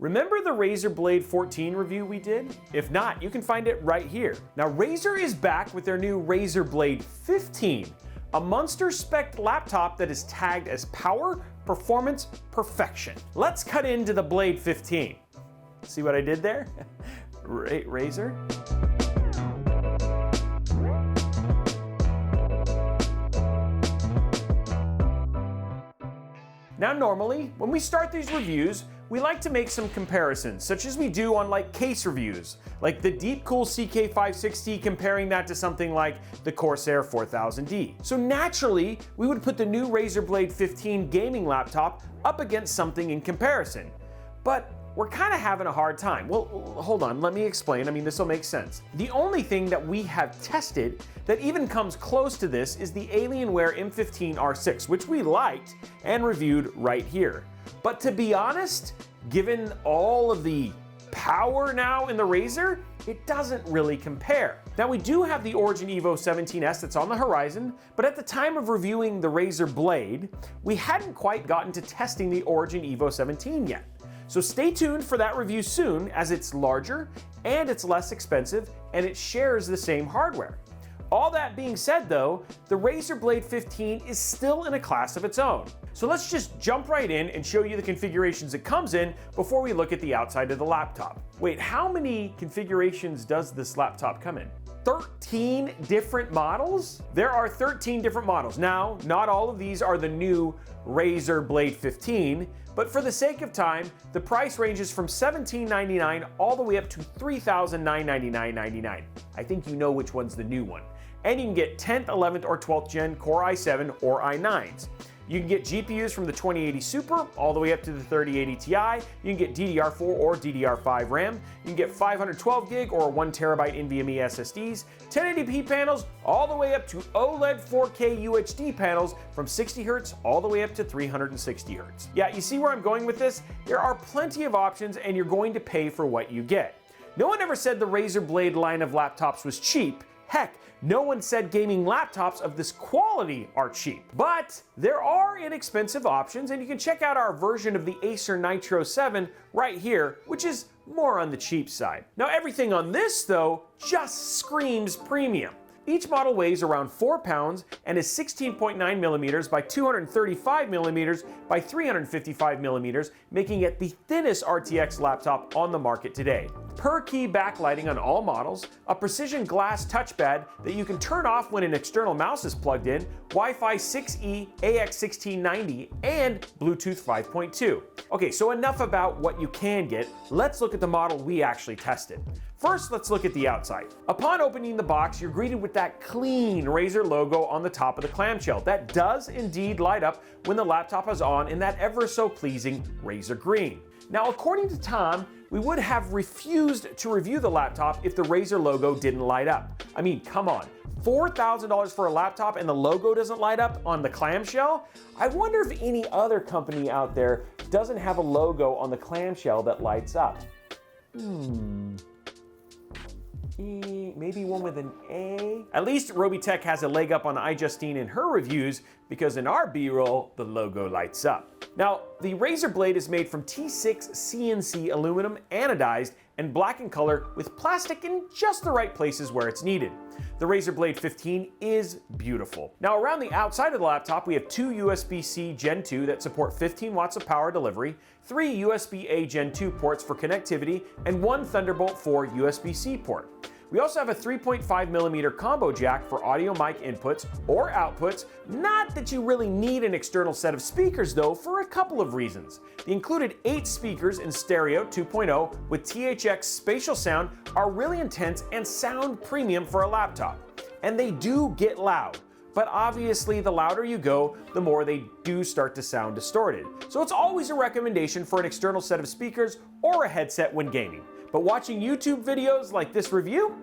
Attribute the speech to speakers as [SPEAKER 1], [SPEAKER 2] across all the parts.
[SPEAKER 1] Remember the Razer Blade 14 review we did? If not, you can find it right here. Now Razer is back with their new Razer Blade 15, a monster spec laptop that is tagged as power, performance, perfection. Let's cut into the Blade 15. See what I did there? Razer? Now normally, when we start these reviews, we like to make some comparisons, such as we do on like case reviews, like the Deepcool CK560 comparing that to something like the Corsair 4000D. So naturally, we would put the new Razer Blade 15 gaming laptop up against something in comparison. But we're kind of having a hard time. Well, hold on, let me explain. I mean, this will make sense. The only thing that we have tested that even comes close to this is the Alienware M15 R6, which we liked and reviewed right here. But to be honest, given all of the power now in the Razer, it doesn't really compare. Now we do have the Origin Evo 17S that's on the horizon, but at the time of reviewing the Razer Blade, we hadn't quite gotten to testing the Origin Evo 17 yet. So stay tuned for that review soon, as it's larger and it's less expensive and it shares the same hardware. All that being said though, the Razer Blade 15 is still in a class of its own. So let's just jump right in and show you the configurations it comes in before we look at the outside of the laptop. Wait, how many configurations does this laptop come in? 13 different models? There are 13 different models. Now, not all of these are the new Razer Blade 15, but for the sake of time, the price ranges from $1,799 all the way up to $3,999.99. I think you know which one's the new one. And you can get 10th, 11th, or 12th gen Core i7 or i9s. You can get GPUs from the 2080 Super all the way up to the 3080 Ti. You can get DDR4 or DDR5 RAM. You can get 512 gig or 1 terabyte NVMe SSDs, 1080p panels all the way up to OLED 4K UHD panels from 60 Hz all the way up to 360 Hz. Yeah, you see where I'm going with this? There are plenty of options and you're going to pay for what you get. No one ever said the Razer Blade line of laptops was cheap. Heck, no one said gaming laptops of this quality are cheap. But there are inexpensive options, and you can check out our version of the Acer Nitro 7 right here, which is more on the cheap side. Now everything on this though just screams premium. Each model weighs around 4 pounds and is 16.9 millimeters by 235 millimeters by 355 millimeters, making it the thinnest RTX laptop on the market today. Per key backlighting on all models, a precision glass touchpad that you can turn off when an external mouse is plugged in, Wi-Fi 6E AX1690, and Bluetooth 5.2. Okay, so enough about what you can get. Let's look at the model we actually tested. First, let's look at the outside. Upon opening the box, you're greeted with that clean Razer logo on the top of the clamshell. That does indeed light up when the laptop is on in that ever so pleasing Razer green. Now, according to Tom, we would have refused to review the laptop if the Razer logo didn't light up. I mean, come on. $4,000 for a laptop and the logo doesn't light up on the clamshell? I wonder if any other company out there doesn't have a logo on the clamshell that lights up. Maybe one with an A? At least Robeytech has a leg up on iJustine in her reviews, because in our B-roll, the logo lights up. Now, the Razer Blade is made from T6 CNC aluminum anodized and black in color with plastic in just the right places where it's needed. The Razer Blade 15 is beautiful. Now around the outside of the laptop, we have 2 USB-C Gen 2 that support 15 watts of power delivery, 3 USB-A Gen 2 ports for connectivity, and 1 Thunderbolt 4 USB-C port. We also have a 3.5mm combo jack for audio mic inputs or outputs. Not that you really need an external set of speakers though, for a couple of reasons. The included 8 speakers in stereo 2.0 with THX spatial sound are really intense and sound premium for a laptop. And they do get loud. But obviously the louder you go, the more they do start to sound distorted. So it's always a recommendation for an external set of speakers or a headset when gaming. But watching YouTube videos like this review,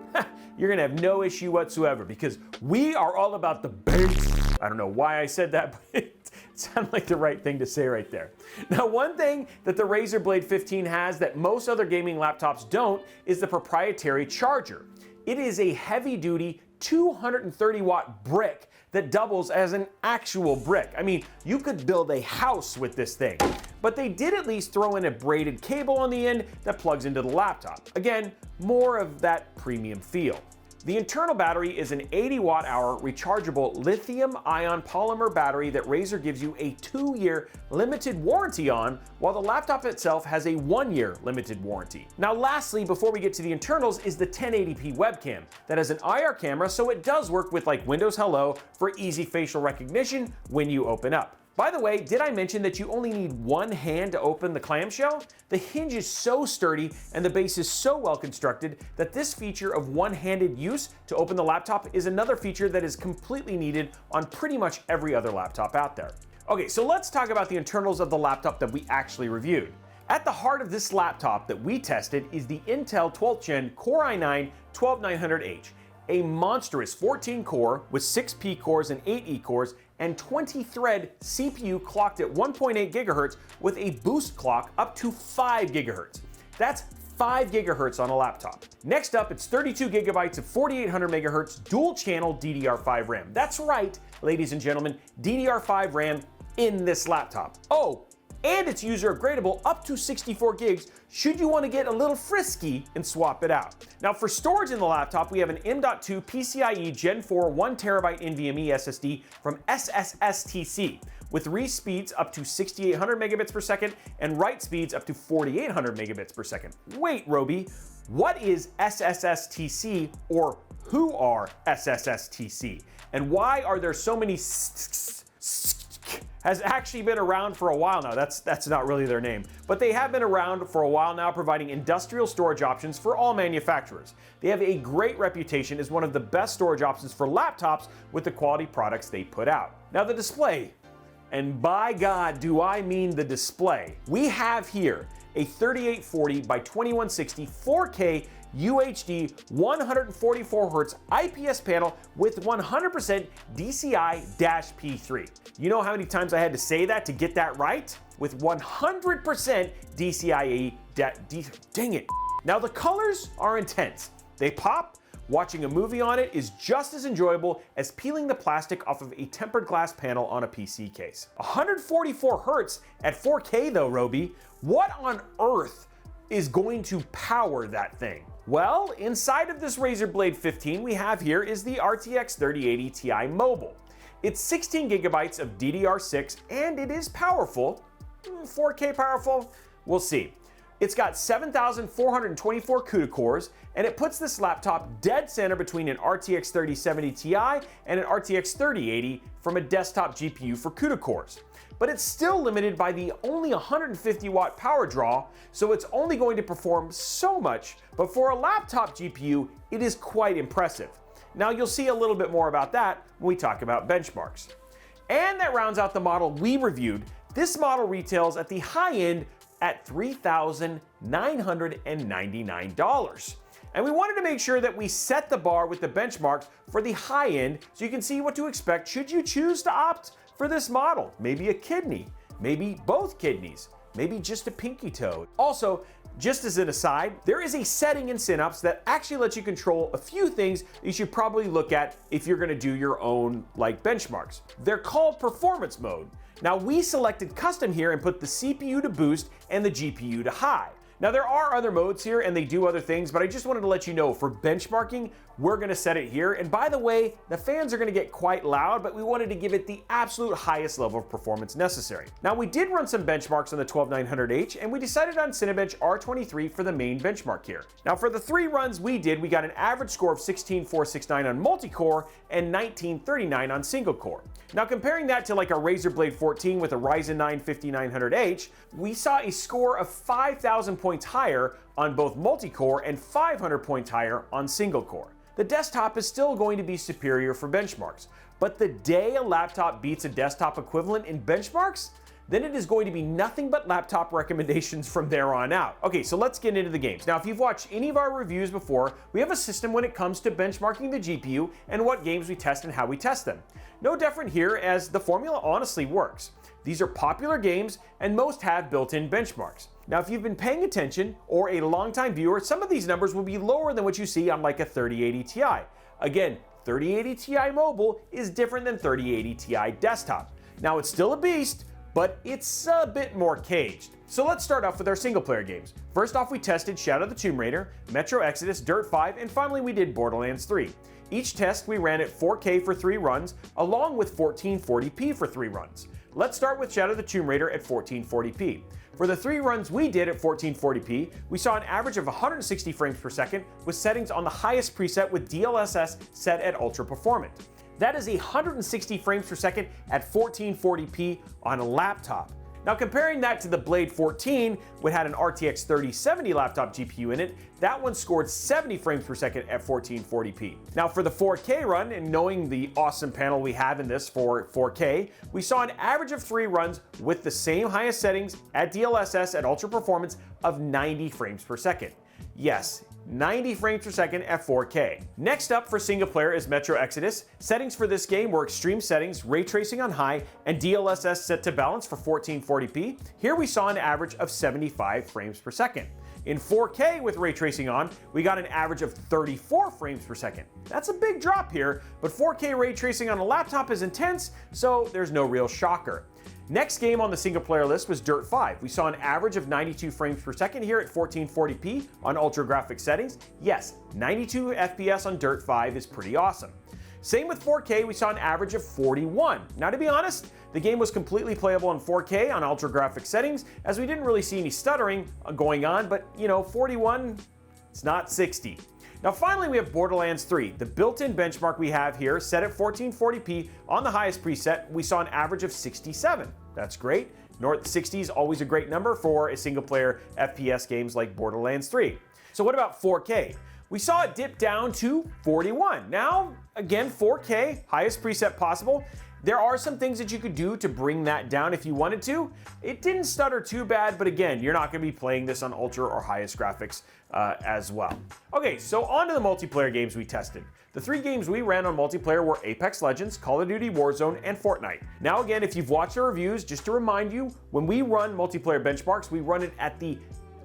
[SPEAKER 1] you're gonna have no issue whatsoever, because we are all about the bass. I don't know why I said that, but it sounded like the right thing to say right there. Now, one thing that the Razer Blade 15 has that most other gaming laptops don't is the proprietary charger. It is a heavy-duty 230-watt brick that doubles as an actual brick. I mean, you could build a house with this thing. but they did at least throw in a braided cable on the end that plugs into the laptop. Again, more of that premium feel. The internal battery is an 80 watt-hour rechargeable lithium-ion polymer battery that Razer gives you a 2-year limited warranty on, while the laptop itself has a 1-year limited warranty. Now lastly, before we get to the internals, is the 1080p webcam that has an IR camera, so it does work with like Windows Hello for easy facial recognition when you open up. By the way, did I mention that you only need one hand to open the clamshell? The hinge is so sturdy and the base is so well constructed that this feature of one-handed use to open the laptop is another feature that is completely needed on pretty much every other laptop out there. Okay, so let's talk about the internals of the laptop that we actually reviewed. At the heart of this laptop that we tested is the Intel 12th Gen Core i9-12900H, a monstrous 14-core with 6 P cores and 8 E cores and 20-thread CPU clocked at 1.8 GHz with a boost clock up to 5 GHz. That's 5 GHz on a laptop. Next up, it's 32 GB of 4800 MHz dual-channel DDR5 RAM. That's right, ladies and gentlemen, DDR5 RAM in this laptop. Oh, and it's user upgradable up to 64 gigs should you want to get a little frisky and swap it out. Now for storage in the laptop, we have an M.2 PCIe Gen 4 1TB NVMe SSD from SSSTC with read speeds up to 6800 megabits per second and write speeds up to 4800 megabits per second. Wait, Robey, what is SSSTC, or who are SSSTC? And why are there so many has actually been around for a while now. That's not really their name, but they have been around for a while now, providing industrial storage options for all manufacturers. They have a great reputation as one of the best storage options for laptops with the quality products they put out. Now the display, and by God do I mean the display. We have here a 3840 by 2160 4K UHD 144Hz IPS panel with 100% DCI-P3. You know how many times I had to say that to get that right? With 100% DCI-E, dang it. Now the colors are intense. They pop. Watching a movie on it is just as enjoyable as peeling the plastic off of a tempered glass panel on a PC case. 144 Hz at 4K though, Robey. What on earth is going to power that thing? Well, inside of this Razer Blade 15 we have here is the RTX 3080 Ti Mobile. It's 16 gigabytes of DDR6 and it is powerful. 4K powerful? We'll see. It's got 7,424 CUDA cores, and it puts this laptop dead center between an RTX 3070 Ti and an RTX 3080 from a desktop GPU for CUDA cores. But it's still limited by the only 150 watt power draw, so it's only going to perform so much, but for a laptop GPU, it is quite impressive. Now you'll see a little bit more about that when we talk about benchmarks. And that rounds out the model we reviewed. This model retails at the high end at $3,999. And we wanted to make sure that we set the bar with the benchmarks for the high end so you can see what to expect should you choose to opt for this model. Maybe a kidney, maybe both kidneys, maybe just a pinky toe. Also, just as an aside, there is a setting in Synapse that actually lets you control a few things that you should probably look at if you're gonna do your own benchmarks. They're called performance mode. Now we selected custom here and put the CPU to boost and the GPU to high. Now there are other modes here and they do other things, but I just wanted to let you know for benchmarking, we're gonna set it here. And by the way, the fans are gonna get quite loud, but we wanted to give it the absolute highest level of performance necessary. Now we did run some benchmarks on the 12900H and we decided on Cinebench R23 for the main benchmark here. Now for the 3 runs we did, we got an average score of 16469 on multi-core and 1939 on single core. Now comparing that to like a Razer Blade 14 with a Ryzen 9 5900H, we saw a score of 5,000 points higher on both multi-core and 500 points higher on single core. The desktop is still going to be superior for benchmarks, but the day a laptop beats a desktop equivalent in benchmarks, then it is going to be nothing but laptop recommendations from there on out. Okay, so let's get into the games. Now, if you've watched any of our reviews before, we have a system when it comes to benchmarking the GPU and what games we test and how we test them. No different here, as the formula honestly works. These are popular games and most have built-in benchmarks. Now, if you've been paying attention or a longtime viewer, some of these numbers will be lower than what you see on like a 3080 Ti. Again, 3080 Ti Mobile is different than 3080 Ti Desktop. Now, it's still a beast, but it's a bit more caged. So let's start off with our single player games. First off, we tested Shadow of the Tomb Raider, Metro Exodus, Dirt 5, and finally we did Borderlands 3. Each test we ran at 4K for 3 runs, along with 1440p for 3 runs. Let's start with Shadow of the Tomb Raider at 1440p. For the 3 runs we did at 1440p, we saw an average of 160 frames per second with settings on the highest preset with DLSS set at ultra performant. That is 160 frames per second at 1440p on a laptop. Now comparing that to the Blade 14, which had an RTX 3070 laptop GPU in it, that one scored 70 frames per second at 1440p. Now for the 4K run, and knowing the awesome panel we have in this for 4K, we saw an average of 3 runs with the same highest settings at DLSS at ultra performance of 90 frames per second. Yes, 90 frames per second at 4K. Next up for single player is Metro Exodus. Settings for this game were extreme settings, ray tracing on high, and DLSS set to balance for 1440p. Here we saw an average of 75 frames per second. In 4K with ray tracing on, we got an average of 34 frames per second. That's a big drop here, but 4K ray tracing on a laptop is intense, so there's no real shocker. Next game on the single player list was Dirt 5. We saw an average of 92 frames per second here at 1440p on ultra graphic settings. Yes, 92 FPS on Dirt 5 is pretty awesome. Same with 4K, we saw an average of 41. Now to be honest, the game was completely playable in 4K on ultra graphic settings as we didn't really see any stuttering going on, but 41, it's not 60. Now finally we have Borderlands 3. The built-in benchmark we have here set at 1440p on the highest preset, we saw an average of 67. That's great. North 60 is always a great number for a single player FPS games like Borderlands 3. So what about 4K? We saw it dip down to 41. Now, again, 4K, highest preset possible. There are some things that you could do to bring that down if you wanted to. It didn't stutter too bad, but again, you're not going to be playing this on ultra or highest graphics as well. Okay, so on to the multiplayer games we tested. The 3 games we ran on multiplayer were Apex Legends, Call of Duty Warzone, and Fortnite. Now again, if you've watched our reviews, just to remind you, when we run multiplayer benchmarks, we run it at the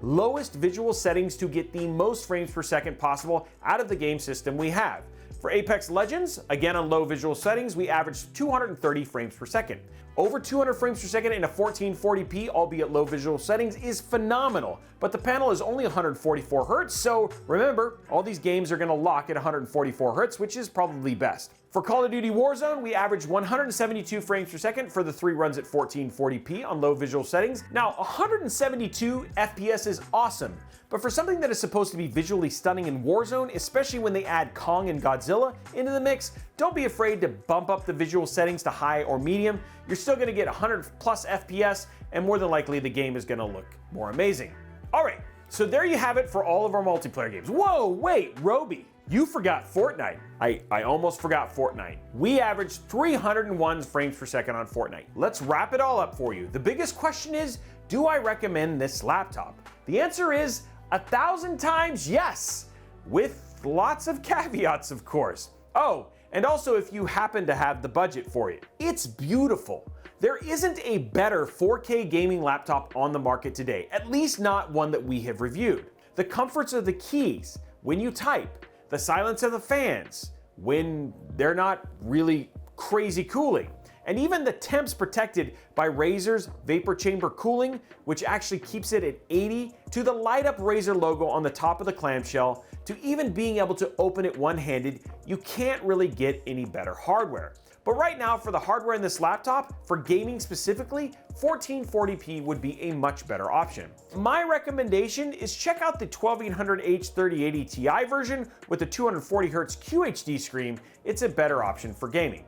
[SPEAKER 1] lowest visual settings to get the most frames per second possible out of the game system we have. For Apex Legends, again on low visual settings, we averaged 230 frames per second. Over 200 frames per second in a 1440p, albeit low visual settings, is phenomenal. But the panel is only 144 Hz, so remember, all these games are going to lock at 144 Hz, which is probably best. For Call of Duty Warzone, we averaged 172 frames per second for the 3 runs at 1440p on low visual settings. Now, 172 FPS is awesome, but for something that is supposed to be visually stunning in Warzone, especially when they add Kong and Godzilla into the mix, don't be afraid to bump up the visual settings to high or medium. You're still going to get 100 plus FPS, and more than likely the game is going to look more amazing. All right, so there you have it for all of our multiplayer games. Whoa, wait, Robey, you forgot Fortnite. I almost forgot Fortnite. We averaged 301 frames per second on Fortnite. Let's wrap it all up for you. The biggest question is, do I recommend this laptop? The answer is 1,000 times yes, with lots of caveats, of course. Oh, and also if you happen to have the budget for it. It's beautiful. There isn't a better 4K gaming laptop on the market today, at least not one that we have reviewed. The comforts of the keys when you type, the silence of the fans when they're not really crazy cooling, and even the temps protected by Razer's vapor chamber cooling, which actually keeps it at 80, to the light up Razer logo on the top of the clamshell, to even being able to open it one-handed, you can't really get any better hardware. But right now, for the hardware in this laptop, for gaming specifically, 1440p would be a much better option. My recommendation is check out the 12800H 3080 Ti version with the 240Hz QHD screen. It's a better option for gaming.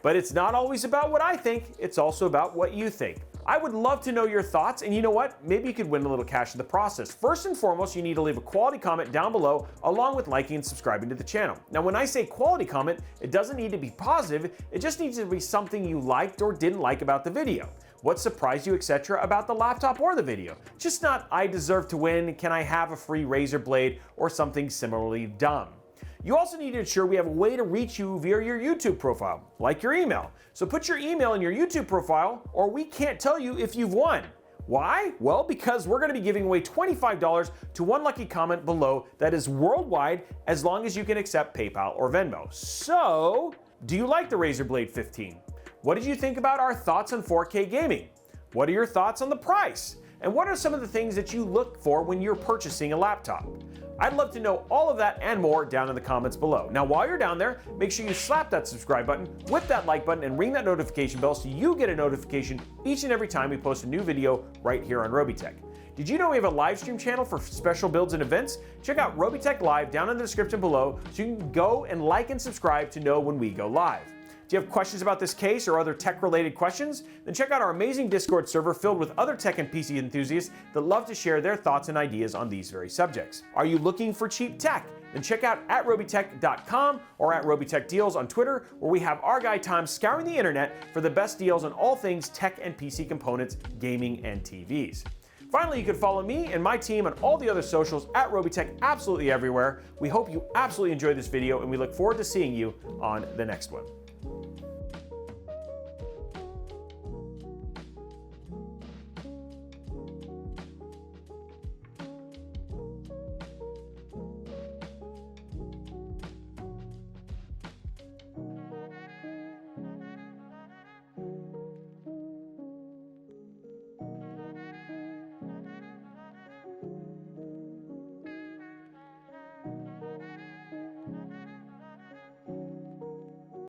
[SPEAKER 1] But it's not always about what I think, it's also about what you think. I would love to know your thoughts, and you know what? Maybe you could win a little cash in the process. First and foremost, you need to leave a quality comment down below, along with liking and subscribing to the channel. Now, when I say quality comment, it doesn't need to be positive, it just needs to be something you liked or didn't like about the video. What surprised you, etc. about the laptop or the video. Just not, I deserve to win, can I have a free Razer Blade, or something similarly dumb. You also need to ensure we have a way to reach you via your YouTube profile, like your email. So put your email in your YouTube profile, or we can't tell you if you've won. Why? Well, because we're going to be giving away $25 to one lucky comment below that is worldwide, as long as you can accept PayPal or Venmo. So, do you like the Razer Blade 15? What did you think about our thoughts on 4K gaming? What are your thoughts on the price? And what are some of the things that you look for when you're purchasing a laptop? I'd love to know all of that and more down in the comments below. Now, while you're down there, make sure you slap that subscribe button, whip that like button, and ring that notification bell so you get a notification each and every time we post a new video right here on Robeytech. Did you know we have a live stream channel for special builds and events? Check out Robeytech Live down in the description below so you can go and like and subscribe to know when we go live. Do you have questions about this case or other tech-related questions? Then check out our amazing Discord server filled with other tech and PC enthusiasts that love to share their thoughts and ideas on these very subjects. Are you looking for cheap tech? Then check out @robeytech.com or @robeytechdeals on Twitter, where we have our guy Tom scouring the internet for the best deals on all things tech and PC components, gaming, and TVs. Finally, you can follow me and my team on all the other socials @Robeytech absolutely everywhere. We hope you absolutely enjoyed this video, and we look forward to seeing you on the next one.